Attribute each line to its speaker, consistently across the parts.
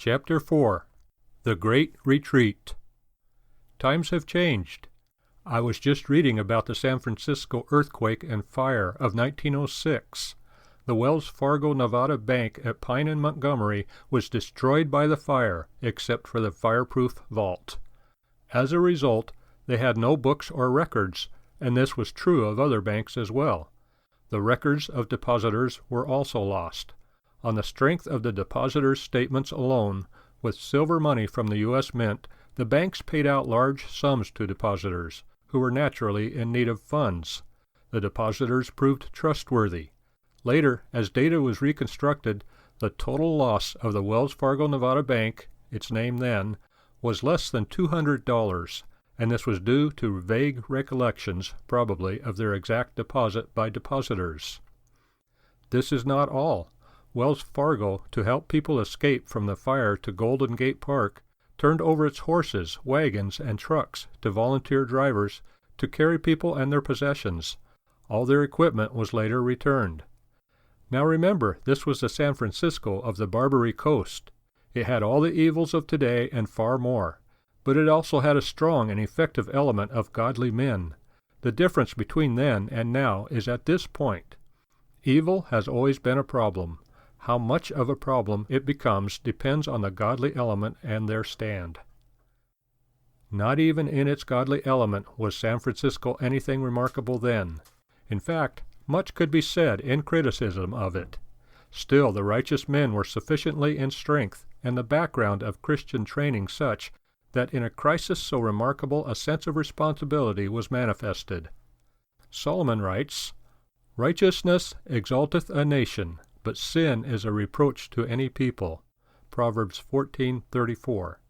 Speaker 1: Chapter 4. The Great Retreat. Times have changed. I was just reading about the San Francisco earthquake and fire of 1906. The Wells Fargo Nevada Bank at Pine and Montgomery was destroyed by the fire, except for the fireproof vault. As a result, they had no books or records, and this was true of other banks as well. The records of depositors were also lost. On the strength of the depositors' statements alone, with silver money from the U.S. Mint, the banks paid out large sums to depositors, who were naturally in need of funds. The depositors proved trustworthy. Later, as data was reconstructed, the total loss of the Wells Fargo Nevada Bank, its name then, was less than $200, and this was due to vague recollections, probably, of their exact deposit by depositors. This is not all. Wells Fargo, to help people escape from the fire to Golden Gate Park, turned over its horses, wagons, and trucks to volunteer drivers to carry people and their possessions. All their equipment was later returned. Now remember, this was the San Francisco of the Barbary Coast. It had all the evils of today and far more, but it also had a strong and effective element of godly men. The difference between then and now is at this point. Evil has always been a problem. How much of a problem it becomes depends on the godly element and their stand. Not even in its godly element was San Francisco anything remarkable then. In fact, much could be said in criticism of it. Still, the righteous men were sufficiently in strength, and the background of Christian training such, that in a crisis so remarkable a sense of responsibility was manifested. Solomon writes, "Righteousness exalteth a nation, but sin is a reproach to any people." Proverbs 14:34.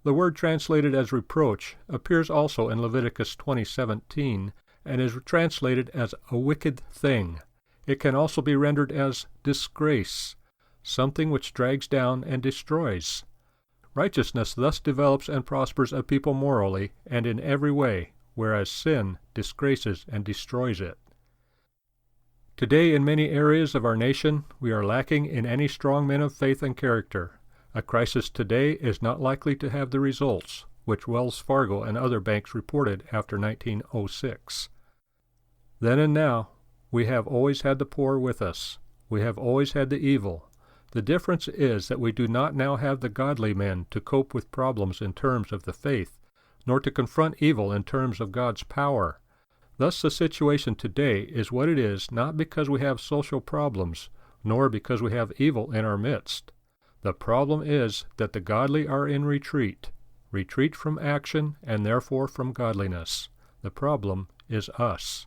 Speaker 1: The word translated as reproach appears also in Leviticus 20:17, and is translated as a wicked thing. It can also be rendered as disgrace, something which drags down and destroys. Righteousness thus develops and prospers a people morally and in every way, whereas sin disgraces and destroys it. Today, in many areas of our nation, we are lacking in any strong men of faith and character. A crisis today is not likely to have the results which Wells Fargo and other banks reported after 1906. Then and now, we have always had the poor with us. We have always had the evil. The difference is that we do not now have the godly men to cope with problems in terms of the faith, nor to confront evil in terms of God's power. Thus the situation today is what it is not because we have social problems, nor because we have evil in our midst. The problem is that the godly are in retreat from action and therefore from godliness. The problem is us.